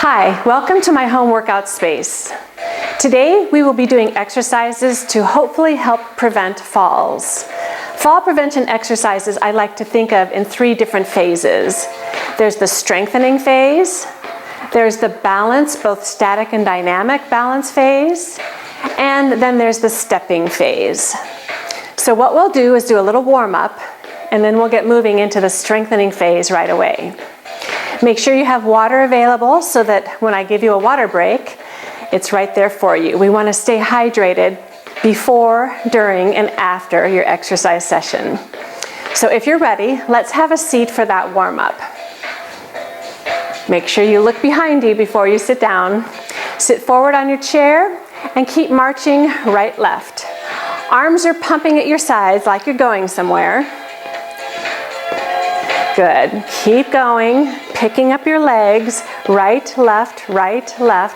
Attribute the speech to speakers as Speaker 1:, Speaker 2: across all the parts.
Speaker 1: Hi, welcome to my home workout space. Today we will be doing exercises to hopefully help prevent falls. Fall prevention exercises I like to think of in 3 different phases. There's the strengthening phase, there's the balance, both static and dynamic balance phase, and then there's the stepping phase. So what we'll do is do a little warm up, and then we'll get moving into the strengthening phase right away. Make sure you have water available so that when I give you a water break, it's right there for you. We want to stay hydrated before, during, and after your exercise session. So if you're ready, let's have a seat for that warm-up. Make sure you look behind you before you sit down. Sit forward on your chair and keep marching right, left. Arms are pumping at your sides like you're going somewhere. Good. Keep going, picking up your legs, right, left,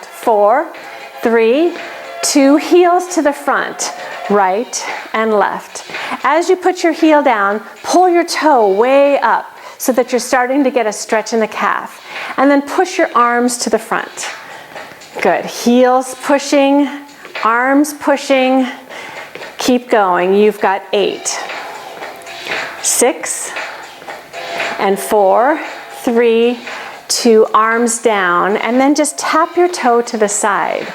Speaker 1: 4, 3, 2, heels to the front, right and left. As you put your heel down, pull your toe way up so that you're starting to get a stretch in the calf. And then push your arms to the front. Good. Heels pushing, arms pushing. Keep going. You've got 8, 6, and 4, 3, 2, arms down, and then just tap your toe to the side.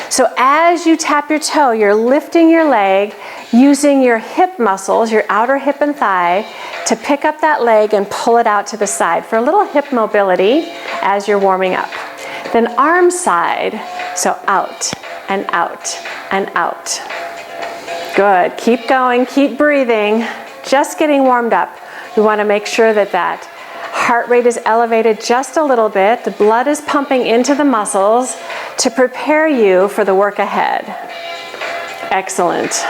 Speaker 1: So as you tap your toe, you're lifting your leg using your hip muscles, your outer hip and thigh, to pick up that leg and pull it out to the side for a little hip mobility as you're warming up. Then arm side, so out and out and out. Good. Keep going, keep breathing, just getting warmed up. We want to make sure that that heart rate is elevated just a little bit. The blood is pumping into the muscles to prepare you for the work ahead. Excellent.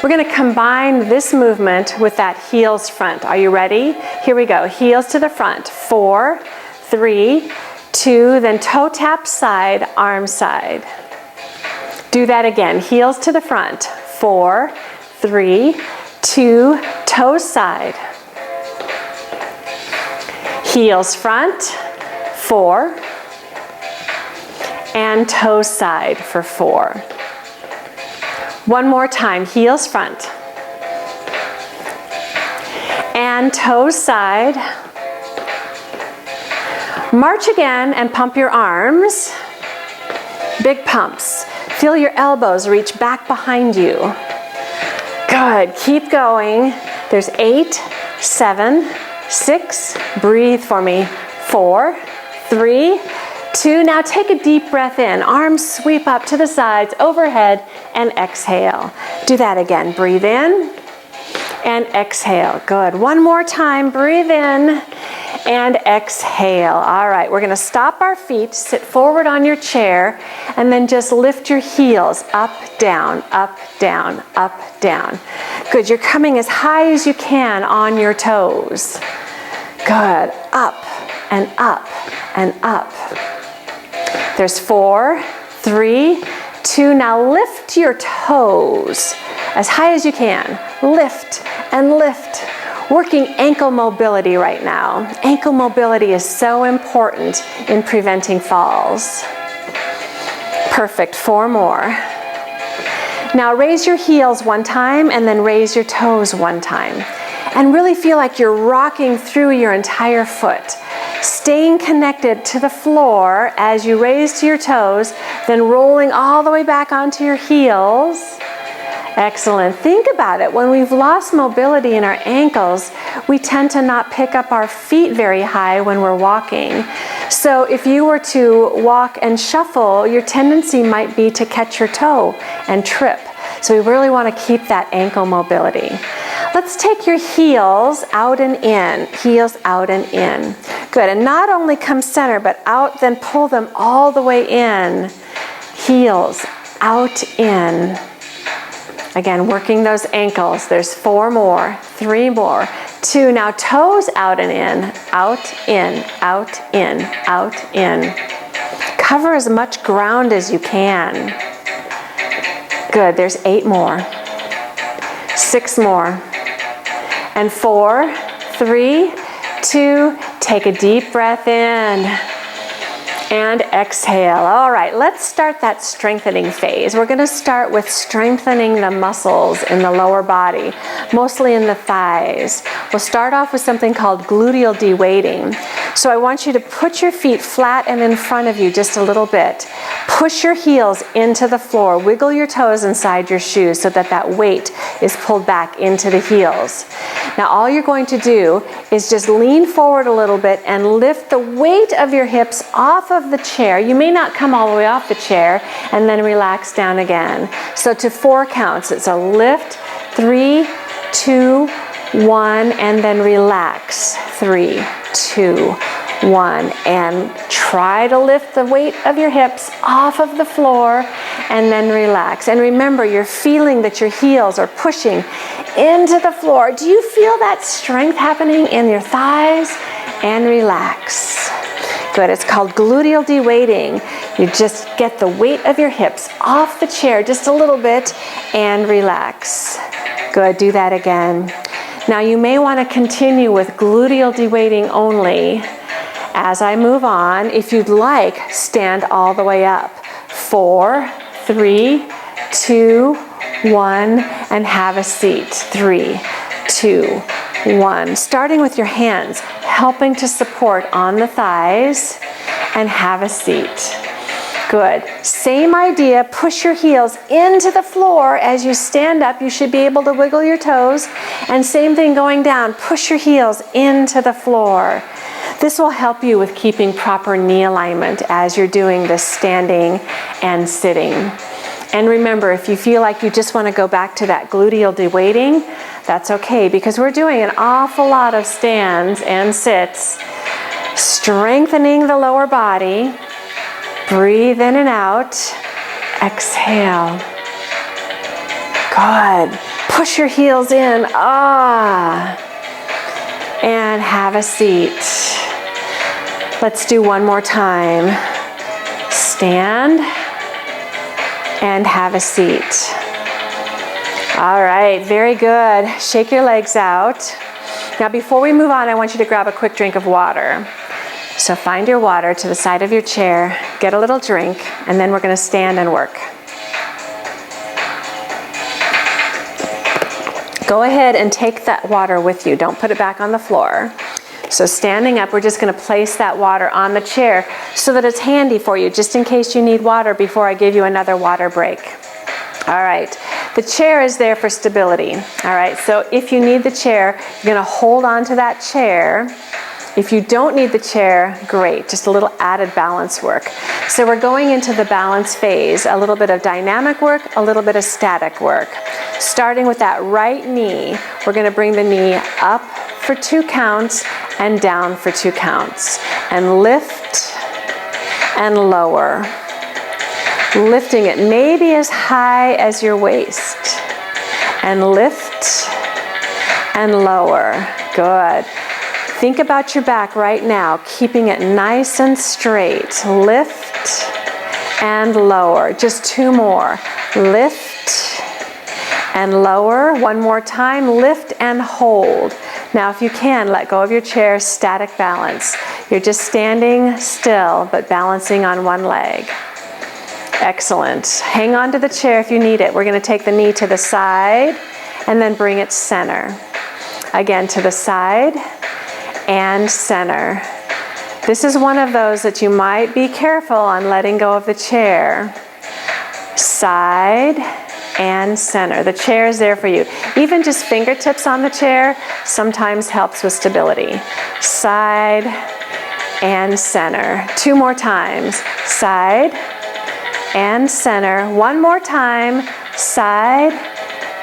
Speaker 1: We're going to combine this movement with that heels front. Are you ready? Here we go. Heels to the front. 4, 3, 2, then toe tap side, arm side. Do that again. Heels to the front. 4, 3, 2, toes side. Heels front, 4, and toes side for 4. One more time, heels front, and toes side. March again and pump your arms. Big pumps. Feel your elbows reach back behind you. Good, keep going. There's 8, 7, 6, breathe for me, 4, 3, 2, now take a deep breath in, arms sweep up to the sides, overhead, and exhale. Do that again, breathe in, and exhale, good. One more time, breathe in, and exhale. All right, we're gonna stop our feet, sit forward on your chair, and then just lift your heels up, down, up, down, up, down. Good, you're coming as high as you can on your toes. Good, up and up and up. There's 4, 3, 2, now lift your toes as high as you can. Lift and lift. Working ankle mobility right now. Ankle mobility is so important in preventing falls. Perfect, 4 more. Now raise your heels one time and then raise your toes one time. And really feel like you're rocking through your entire foot. Staying connected to the floor as you raise to your toes, then rolling all the way back onto your heels. Excellent. Think about it. When we've lost mobility in our ankles, we tend to not pick up our feet very high when we're walking. So if you were to walk and shuffle, your tendency might be to catch your toe and trip. So we really want to keep that ankle mobility. Let's take your heels out and in. Heels out and in. Good. And not only come center, but out, then pull them all the way in. Heels out, in. Again, working those ankles. There's 4 more, 3 more, 2. Now toes out and in, out, in, out, in, out, in. Cover as much ground as you can. Good, there's 8 more, 6 more, and 4, 3, 2, take a deep breath in. And exhale. All right, let's start that strengthening phase. We're going to start with strengthening the muscles in the lower body, mostly in the thighs. We'll start off with something called gluteal deweighting. So I want you to put your feet flat and in front of you just a little bit. Push your heels into the floor. Wiggle your toes inside your shoes so that that weight is pulled back into the heels. Now all you're going to do is just lean forward a little bit and lift the weight of your hips off of the chair. You may not come all the way off the chair, and then relax down again. So to 4 counts, it's a lift, 3, 2, 1, and then relax. 3, 2, 1, and try to lift the weight of your hips off of the floor and then relax. And remember, you're feeling that your heels are pushing into the floor. Do you feel that strength happening in your thighs? And relax. Good. It's called gluteal deweighting. You just get the weight of your hips off the chair just a little bit and relax. Good. Do that again. Now you may want to continue with gluteal deweighting only. As I move on, if you'd like, stand all the way up. 4, 3, 2, 1, and have a seat. 3, 2, 1. Starting with your hands, helping to support on the thighs, and have a seat. Good. Same idea, push your heels into the floor as you stand up. You should be able to wiggle your toes. And same thing going down, push your heels into the floor. This will help you with keeping proper knee alignment as you're doing this standing and sitting. And remember, if you feel like you just want to go back to that gluteal deweighting, that's okay, because we're doing an awful lot of stands and sits, strengthening the lower body. Breathe in and out. Exhale. Good. Push your heels in. And have a seat. Let's do one more time. Stand and have a seat. All right, very good. Shake your legs out. Now before we move on, I want you to grab a quick drink of water. So find your water to the side of your chair, get a little drink, and then we're going to stand and work. Go ahead and take that water with you. Don't put it back on the floor. So standing up, we're just going to place that water on the chair so that it's handy for you, just in case you need water before I give you another water break. All right. The chair is there for stability. All right. So if you need the chair, you're going to hold on to that chair. If you don't need the chair, great, just a little added balance work. So we're going into the balance phase, a little bit of dynamic work, a little bit of static work. Starting with that right knee, we're going to bring the knee up for 2 counts and down for 2 counts. And lift and lower. Lifting it maybe as high as your waist. And lift and lower. Good. Think about your back right now, keeping it nice and straight. Lift and lower. Just 2 more. Lift and lower. 1 more time. Lift and hold. Now, if you can, let go of your chair, static balance. You're just standing still, but balancing on 1 leg. Excellent. Hang on to the chair if you need it. We're going to take the knee to the side and then bring it center. Again, to the side and center. This is one of those that you might be careful on letting go of the chair. Side and center. The chair is there for you. Even just fingertips on the chair sometimes helps with stability. Side and center. 2 more times. Side and center. 1 more time. Side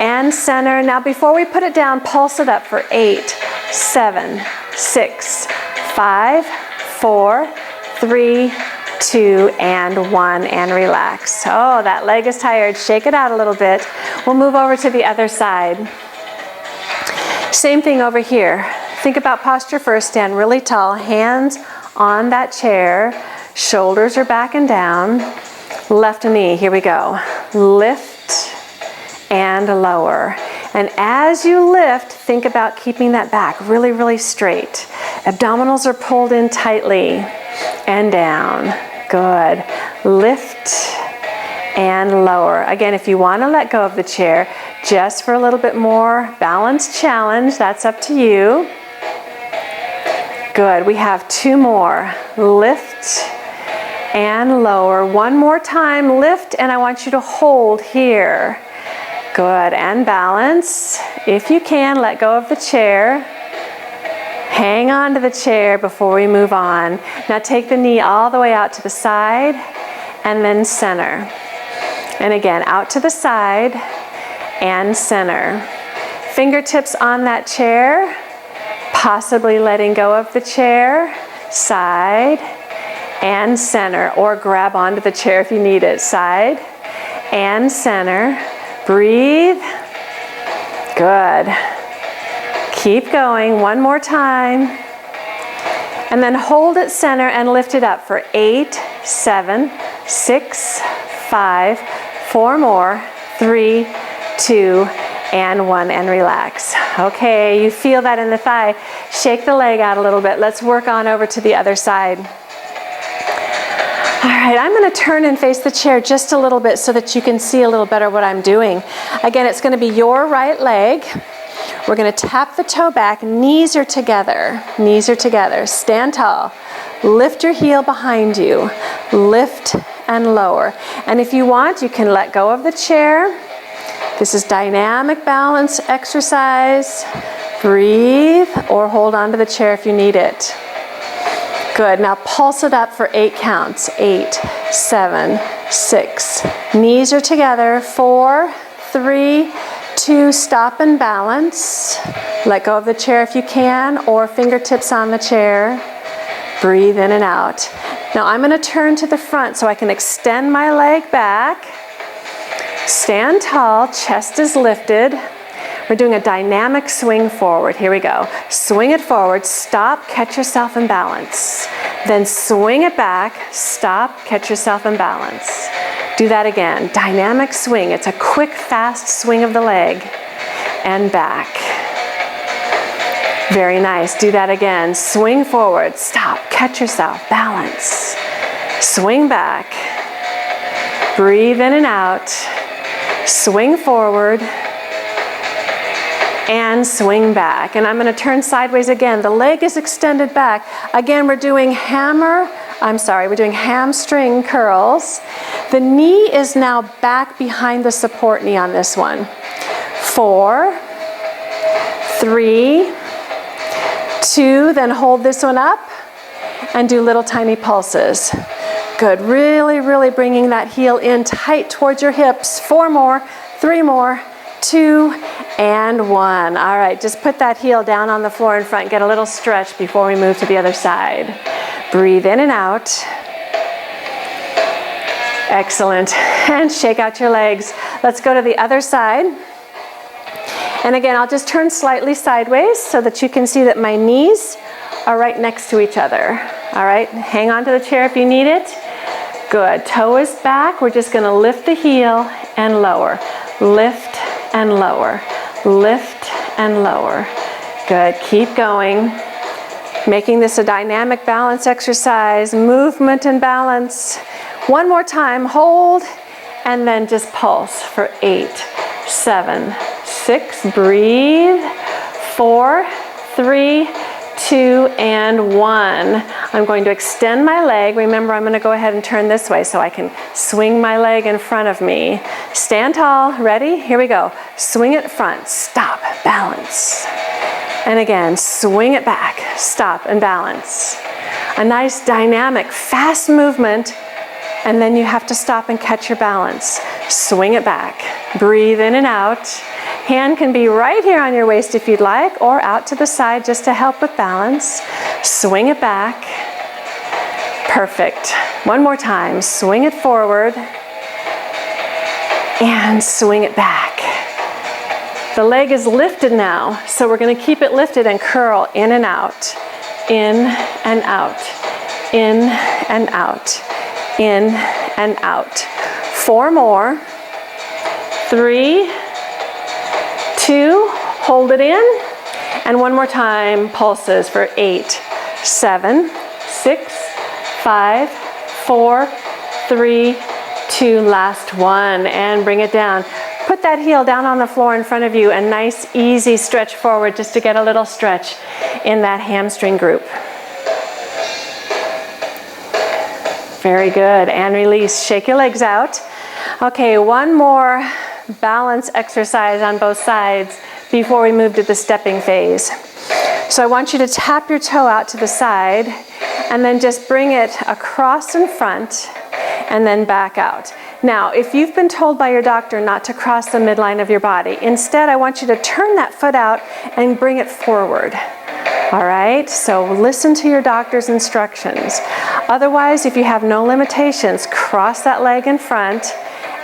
Speaker 1: and center. Now before we put it down, pulse it up for 8, 7, 6, 5, 4, 3, 2, and 1, and relax. Oh, that leg is tired. Shake it out a little bit. We'll move over to the other side. Same thing over here. Think about posture first. Stand really tall, hands on that chair. Shoulders are back and down. Left knee, here we go. Lift and lower. And as you lift, think about keeping that back really, really straight. Abdominals are pulled in tightly and down. Good. Lift and lower. Again, if you want to let go of the chair just for a little bit more balance challenge, that's up to you. Good. We have 2 more. Lift and lower. One more time. Lift, and I want you to hold here. Good. And balance. If you can, let go of the chair. Hang on to the chair before we move on. Now take the knee all the way out to the side and then center. And again, out to the side and center. Fingertips on that chair, possibly letting go of the chair, side and center, or grab onto the chair if you need it, side and center. Breathe. Good. Keep going, one more time. And then hold at center and lift it up for 8, 7, 6, 5, 4 more, 3, 2, and 1, and relax. Okay, you feel that in the thigh. Shake the leg out a little bit. Let's work on over to the other side. All right, I'm going to turn and face the chair just a little bit so that you can see a little better what I'm doing. Again, it's going to be your right leg. We're going to tap the toe back. Knees are together. Knees are together. Stand tall. Lift your heel behind you. Lift and lower. And if you want, you can let go of the chair. This is dynamic balance exercise. Breathe or hold onto the chair if you need it. Good. Now pulse it up for 8 counts. 8, 7, 6. Knees are together. 4, 3, 2, stop and balance. Let go of the chair if you can, or fingertips on the chair. Breathe in and out. Now I'm going to turn to the front so I can extend my leg back. Stand tall, chest is lifted. We're doing a dynamic swing forward. Here we go. Swing it forward, stop, catch yourself and balance. Then swing it back, stop, catch yourself and balance. Do that again. Dynamic swing. It's a quick, fast swing of the leg and back. Very nice. Do that again. Swing forward, stop, catch yourself, balance. Swing back. Breathe in and out. Swing forward and swing back. And I'm going to turn sideways again. The leg is extended back. Again, we're doing hamstring curls. The knee is now back behind the support knee on this one. 4, 3, 2, then hold this one up and do little tiny pulses. Good. Really, really bringing that heel in tight towards your hips. 4 more, 3 more, 2, and 1. All right, just put that heel down on the floor in front. Get a little stretch before we move to the other side. Breathe in and out. Excellent. And shake out your legs. Let's go to the other side. And again, I'll just turn slightly sideways so that you can see that my knees are right next to each other. All right, hang on to the chair if you need it. Good. Toe is back. We're just going to lift the heel and lower. Lift and lower. Lift and lower. Good. Keep going. Making this a dynamic balance exercise. Movement and balance. One more time. Hold and then just pulse for 8, 7, 6. Breathe. 4, 3, 2, and 1. I'm going to extend my leg. Remember, I'm going to go ahead and turn this way so I can swing my leg in front of me. Stand tall. Ready? Here we go. Swing it front. Stop. Balance. And again, swing it back. Stop and balance. A nice dynamic, fast movement, and then you have to stop and catch your balance. Swing it back. Breathe in and out. Hand can be right here on your waist if you'd like, or out to the side just to help with balance. Swing it back. Perfect. One more time. Swing it forward and swing it back. The leg is lifted now, so we're going to keep it lifted and curl in and out, in and out, in and out, in and out. 4 more. 3, 2, hold it in, and one more time, pulses for 8, 7, 6, 5, 4, 3, 2, last one, and bring it down. Put that heel down on the floor in front of you, a nice easy stretch forward just to get a little stretch in that hamstring group. Very good, and release. Shake your legs out. Okay, one more balance exercise on both sides before we move to the stepping phase. So I want you to tap your toe out to the side and then just bring it across in front and then back out. Now, if you've been told by your doctor not to cross the midline of your body, instead I want you to turn that foot out and bring it forward. All right, so listen to your doctor's instructions. Otherwise, if you have no limitations, cross that leg in front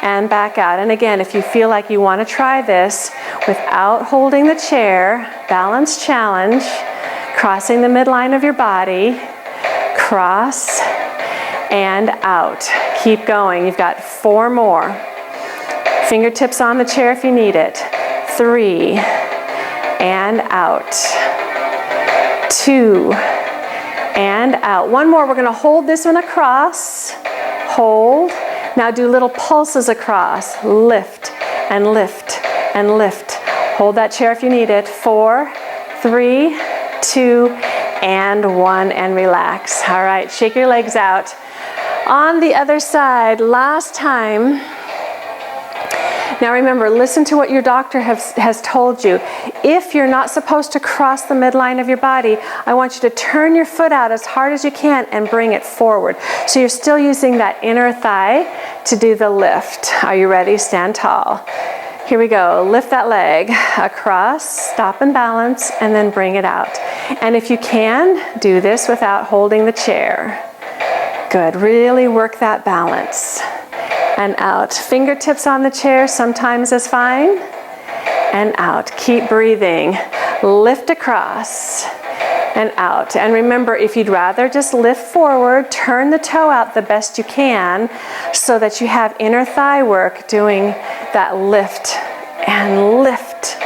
Speaker 1: and back out. And again, if you feel like you want to try this without holding the chair, balance challenge, crossing the midline of your body, cross and out. Keep going. You've got 4 more. Fingertips on the chair if you need it. 3 and out. 2 and out. One more. We're going to hold this one across. Hold. Now do little pulses across. Lift and lift and lift. Hold that chair if you need it. 4, 3, 2, and 1, and relax. All right, shake your legs out. On the other side, last time. Now remember, listen to what your doctor has told you. If you're not supposed to cross the midline of your body, I want you to turn your foot out as hard as you can and bring it forward. So you're still using that inner thigh to do the lift. Are you ready? Stand tall. Here we go. Lift that leg across, stop and balance, and then bring it out. And if you can, do this without holding the chair. Good. Really work that balance. And out. Fingertips on the chair sometimes is fine. And out. Keep breathing. Lift across and out. And remember, if you'd rather just lift forward, turn the toe out the best you can so that you have inner thigh work doing that lift and lift.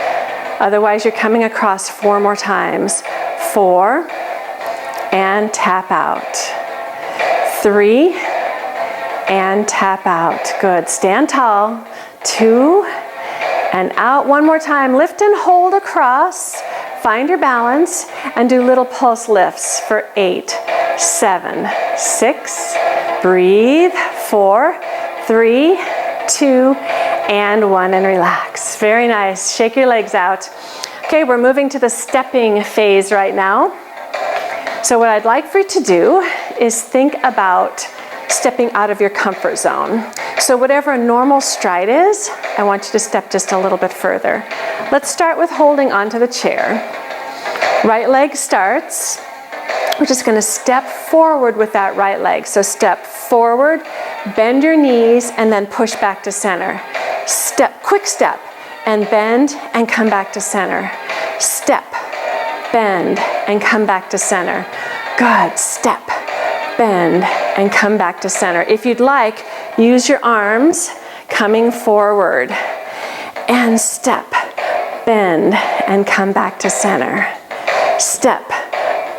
Speaker 1: Otherwise, you're coming across 4 more times. 4 and tap out. 3 and tap out. Good. Stand tall. 2 and out. One more time. Lift and hold across. Find your balance and do little pulse lifts for 8, 7, 6. Breathe. 4, 3, 2, and 1, and relax. Very nice. Shake your legs out. Okay, we're moving to the stepping phase right now. So what I'd like for you to do is think about stepping out of your comfort zone. So whatever a normal stride is, I want you to step just a little bit further. Let's start with holding onto the chair. Right leg starts. We're just going to step forward with that right leg. So step forward, bend your knees, and then push back to center. Step, quick step, and bend and come back to center. Step, bend, and come back to center. Good. Step, bend, and come back to center. If you'd like, use your arms coming forward. And step, bend, and come back to center. Step,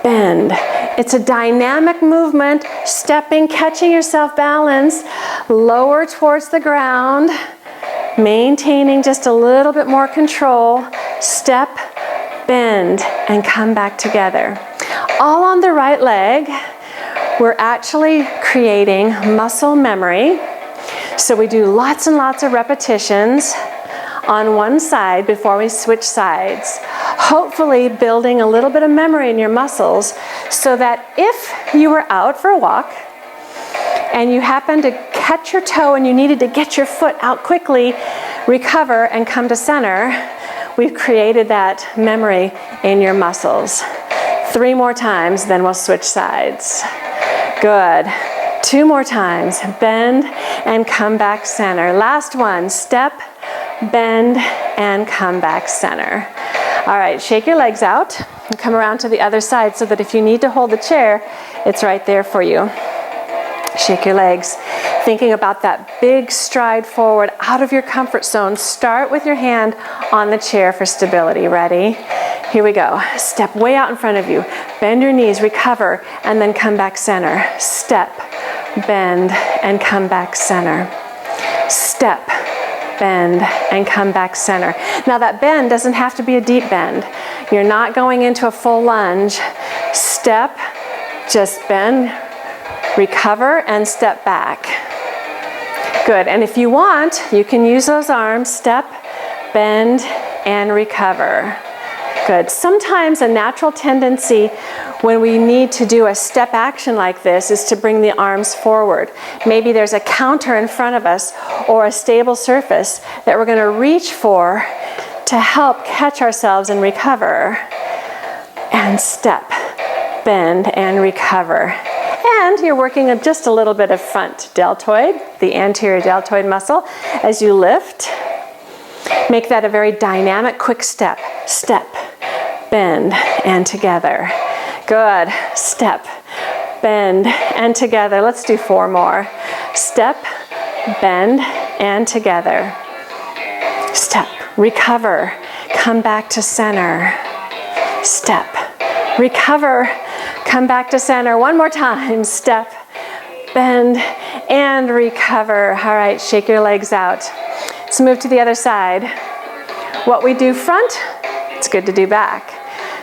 Speaker 1: bend. It's a dynamic movement, stepping, catching yourself balance, lower towards the ground, maintaining just a little bit more control. Step, bend, and come back together. All on the right leg. We're actually creating muscle memory. So we do lots and lots of repetitions on one side before we switch sides. Hopefully building a little bit of memory in your muscles so that if you were out for a walk and you happened to catch your toe and you needed to get your foot out quickly, recover and come to center, we've created that memory in your muscles. 3 more times, then we'll switch sides. Good. 2 more times. Bend and come back center. Last one. Step, bend, and come back center. All right, shake your legs out and come around to the other side so that if you need to hold the chair, it's right there for you. Shake your legs. Thinking about that big stride forward out of your comfort zone. Start with your hand on the chair for stability. Ready? Here we go. Step way out in front of you. Bend your knees, recover, and then come back center. Step, bend, and come back center. Step, bend, and come back center. Now that bend doesn't have to be a deep bend. You're not going into a full lunge. Step, just bend, recover, and step back. Good, and if you want, you can use those arms, step, bend, and recover. Good. Sometimes a natural tendency when we need to do a step action like this is to bring the arms forward. Maybe there's a counter in front of us or a stable surface that we're going to reach for to help catch ourselves and recover. And step, bend, and recover. And you're working just a little bit of front deltoid, the anterior deltoid muscle, as you lift. Make that a very dynamic, quick step. Step, bend, and together. Good. Step, bend, and together. Let's do 4 more. Step, bend, and together. Step, recover, come back to center. Step, recover, come back to center. 1 more time. Step, bend, and recover. All right, shake your legs out. Let's move to the other side. What we do front, it's good to do back.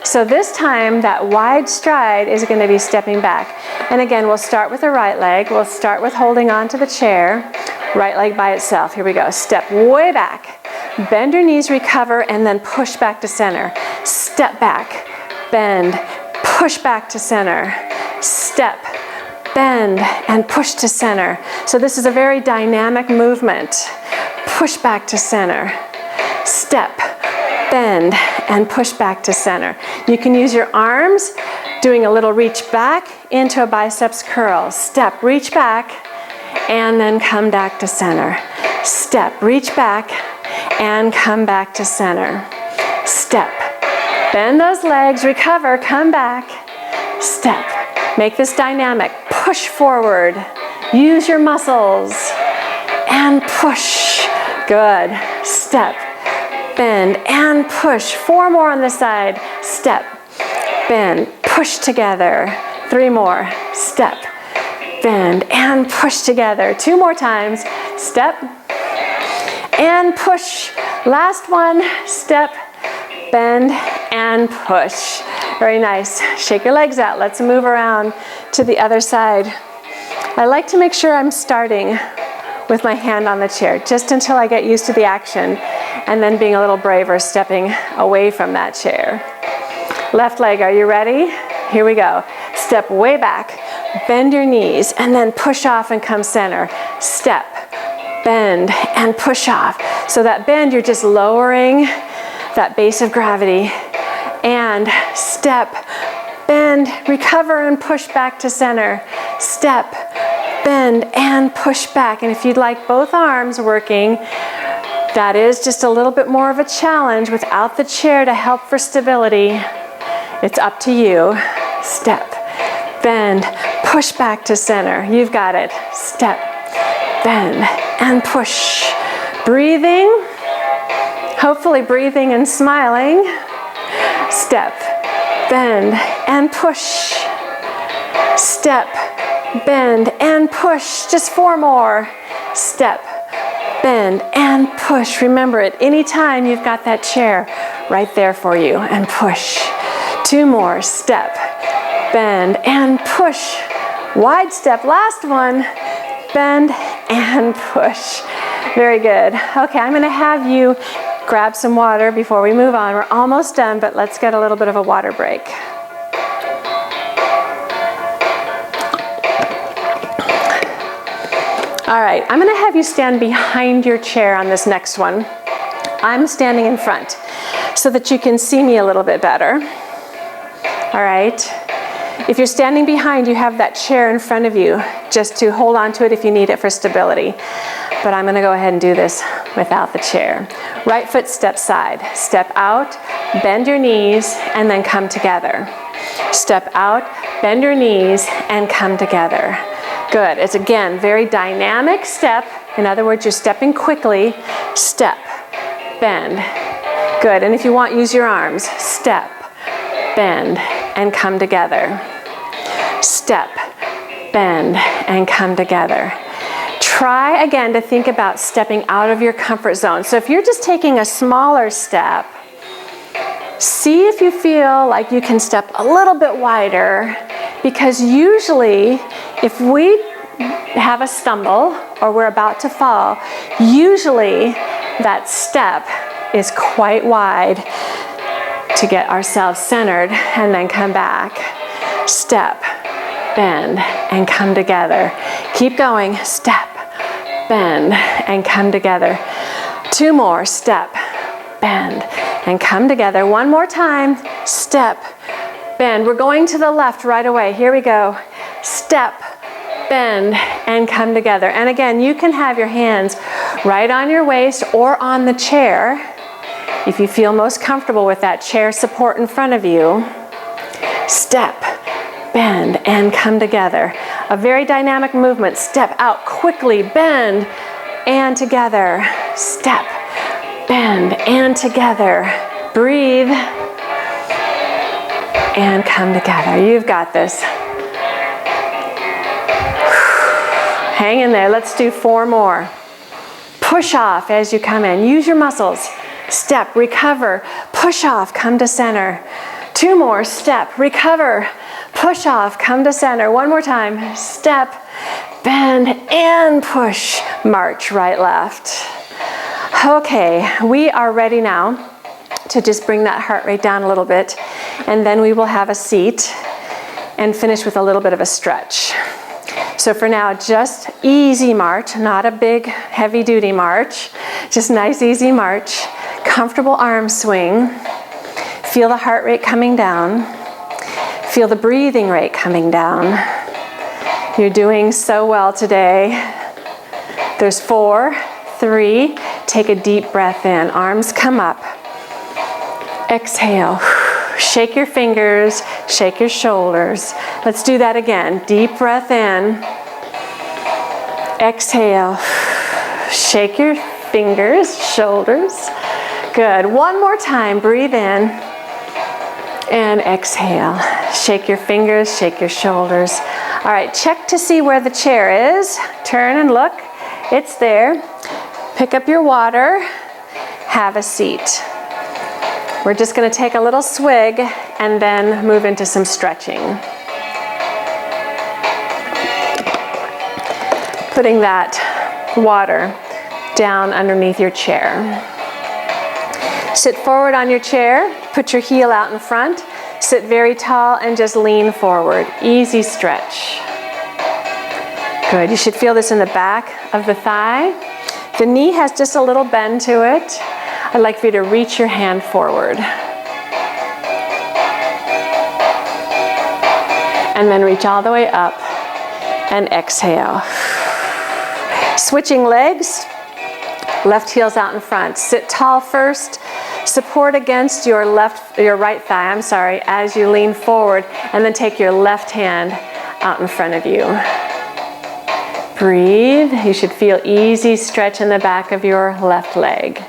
Speaker 1: So this time, that wide stride is going to be stepping back. And again, we'll start with the right leg. We'll start with holding on to the chair. Right leg by itself. Here we go. Step way back. Bend your knees, recover, and then push back to center. Step back, bend, push back to center. Step, bend, and push to center. So this is a very dynamic movement. Push back to center. Step, bend, and push back to center. You can use your arms, doing a little reach back into a biceps curl. Step, reach back, and then come back to center. Step, reach back, and come back to center. Step, bend those legs, recover, come back. Step, make this dynamic. Push forward, use your muscles, and push. Good. Step, bend, and push. 4 more on this side. Step, bend, push together. 3 more. Step, bend, and push together. 2 more times. Step, and push. Last one. Step, bend, and push. Very nice. Shake your legs out. Let's move around to the other side. I like to make sure I'm starting with my hand on the chair, just until I get used to the action, and then being a little braver, stepping away from that chair. Left leg, are you ready? Here we go. Step way back, bend your knees, and then push off and come center. Step, bend, and push off. So that bend, you're just lowering that base of gravity. And step, bend, recover, and push back to center. Step, bend, and push back. And if you'd like both arms working, that is just a little bit more of a challenge without the chair to help for stability. It's up to you. Step, bend, push back to center. You've got it. Step, bend, and push. Breathing, hopefully breathing and smiling. Step, bend, and push. Step, bend, and push. Just 4 more. Step, bend, and push. Remember, at any time, you've got that chair right there for you. And push. 2 more. Step, bend, and push. Wide step. Last one. Bend, and push. Very good. Okay, I'm going to have you grab some water before we move on. We're almost done, but let's get a little bit of a water break. All right, I'm going to have you stand behind your chair on this next one. I'm standing in front so that you can see me a little bit better. All right. If you're standing behind, you have that chair in front of you just to hold on to it if you need it for stability. But I'm going to go ahead and do this without the chair. Right foot step side. Step out, bend your knees, and then come together. Step out, bend your knees, and come together. Good. It's again very dynamic step. In other words, you're stepping quickly. Step, bend. Good. And if you want, use your arms. Step, bend, and come together. Step, bend, and come together. Try again to think about stepping out of your comfort zone. So if you're just taking a smaller step, see if you feel like you can step a little bit wider, because usually if we have a stumble or we're about to fall, usually that step is quite wide to get ourselves centered and then come back. Step, bend, and come together. Keep going. Step, bend, and come together. 2 more. Step, bend, and come together. 1 more time. Step, bend. We're going to the left right away. Here we go. Step, bend, and come together. And again, you can have your hands right on your waist or on the chair if you feel most comfortable with that chair support in front of you. Step, bend, and come together. A very dynamic movement. Step out quickly, bend, and together. Step, bend, and together. Breathe, and come together. You've got this. Hang in there. Let's do 4 more. Push off as you come in. Use your muscles. Step, recover, push off, come to center. 2 more. Step, recover, push off, come to center. 1 more time. Step, bend, and push. March right, left. Okay, we are ready now to just bring that heart rate down a little bit, and then we will have a seat and finish with a little bit of a stretch. So for now, just easy march, not a big heavy duty march, just nice easy march. Comfortable arm swing. Feel the heart rate coming down. Feel the breathing rate coming down. You're doing so well today. There's 4, 3. Take a deep breath in. Arms come up. Exhale. Shake your fingers, shake your shoulders. Let's do that again. Deep breath in. Exhale. Shake your fingers, shoulders. Good. 1 more time. Breathe in and exhale. Shake your fingers, shake your shoulders. All right, check to see where the chair is. Turn and look. It's there. Pick up your water. Have a seat. We're just going to take a little swig and then move into some stretching. Putting that water down underneath your chair. Sit forward on your chair, put your heel out in front, sit very tall and just lean forward. Easy stretch. Good, you should feel this in the back of the thigh. The knee has just a little bend to it. I'd like for you to reach your hand forward. And then reach all the way up and exhale. Switching legs, left heel's out in front. Sit tall first. Support against your right thigh, as you lean forward, and then take your left hand out in front of you. Breathe. You should feel easy stretch in the back of your left leg.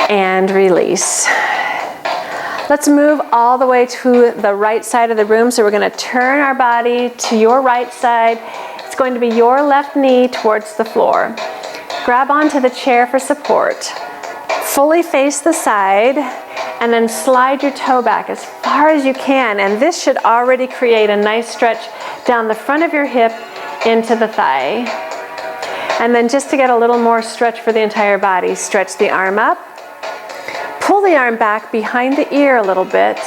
Speaker 1: And release. Let's move all the way to the right side of the room. So we're going to turn our body to your right side. It's going to be your left knee towards the floor. Grab onto the chair for support. Fully face the side and then slide your toe back as far as you can. And this should already create a nice stretch down the front of your hip into the thigh. And then just to get a little more stretch for the entire body, stretch the arm up. Pull the arm back behind the ear a little bit,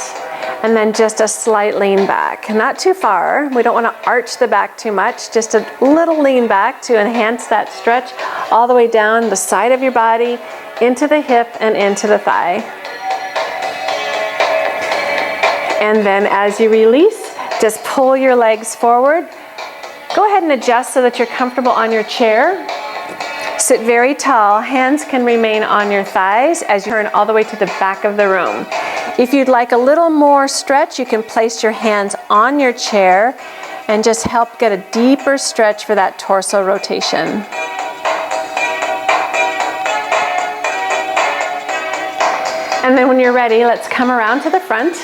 Speaker 1: and then just a slight lean back. Not too far. We don't want to arch the back too much. Just a little lean back to enhance that stretch all the way down the side of your body, into the hip and into the thigh. And then as you release, just pull your legs forward. Go ahead and adjust so that you're comfortable on your chair. Sit very tall. Hands can remain on your thighs as you turn all the way to the back of the room. If you'd like a little more stretch, you can place your hands on your chair and just help get a deeper stretch for that torso rotation. And then when you're ready, let's come around to the front.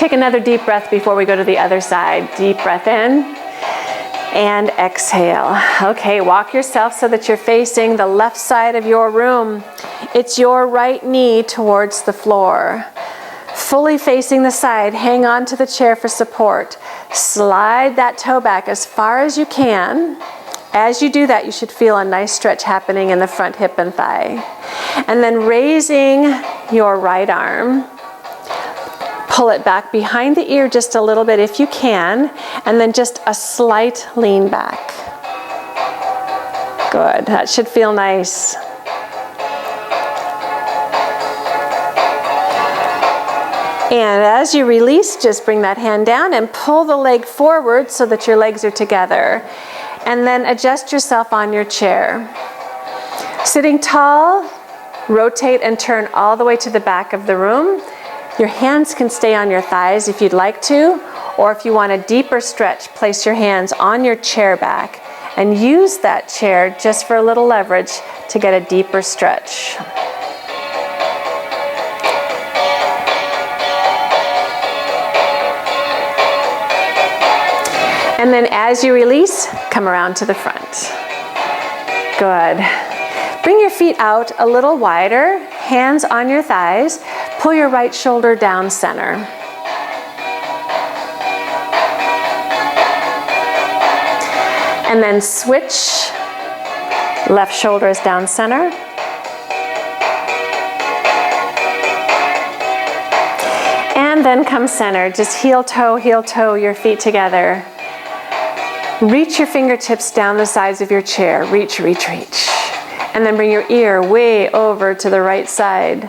Speaker 1: Take another deep breath before we go to the other side. Deep breath in and exhale. Okay, walk yourself so that you're facing the left side of your room. It's your right knee towards the floor. Fully facing the side, hang on to the chair for support. Slide that toe back as far as you can. As you do that, you should feel a nice stretch happening in the front hip and thigh. And then raising your right arm, pull it back behind the ear just a little bit if you can, and then just a slight lean back. Good, that should feel nice. And as you release, just bring that hand down and pull the leg forward so that your legs are together. And then adjust yourself on your chair. Sitting tall, rotate and turn all the way to the back of the room. Your hands can stay on your thighs if you'd like to, or if you want a deeper stretch, place your hands on your chair back and use that chair just for a little leverage to get a deeper stretch. And then as you release, come around to the front. Good. Bring your feet out a little wider, hands on your thighs. Pull your right shoulder down center. And then switch. Left shoulder is down center. And then come center. Just heel toe, your feet together. Reach your fingertips down the sides of your chair. Reach, reach, reach. And then bring your ear way over to the right side.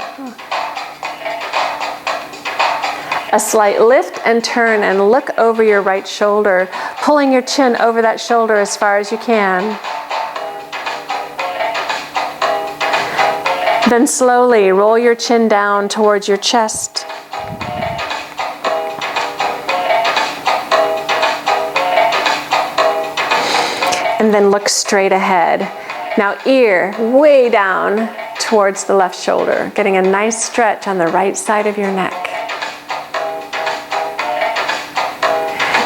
Speaker 1: A slight lift and turn and look over your right shoulder, pulling your chin over that shoulder as far as you can. Then slowly roll your chin down towards your chest. And then look straight ahead. Now ear way down towards the left shoulder, getting a nice stretch on the right side of your neck.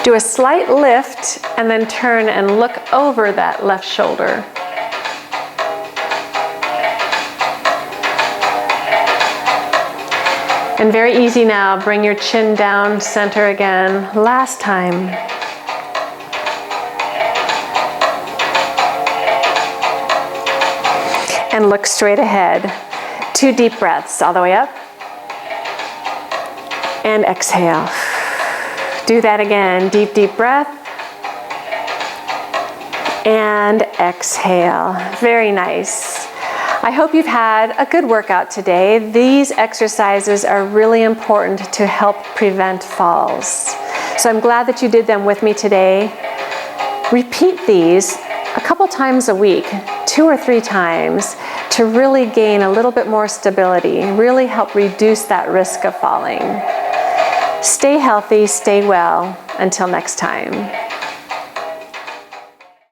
Speaker 1: Do a slight lift and then turn and look over that left shoulder. And very easy now, bring your chin down center again. Last time. And look straight ahead. 2 deep breaths all the way up. And exhale. Do that again. Deep, deep breath. And exhale. Very nice. I hope you've had a good workout today. These exercises are really important to help prevent falls. So I'm glad that you did them with me today. Repeat these a couple times a week, 2 or 3 times, to really gain a little bit more stability, really help reduce that risk of falling. Stay healthy, stay well. Until next time.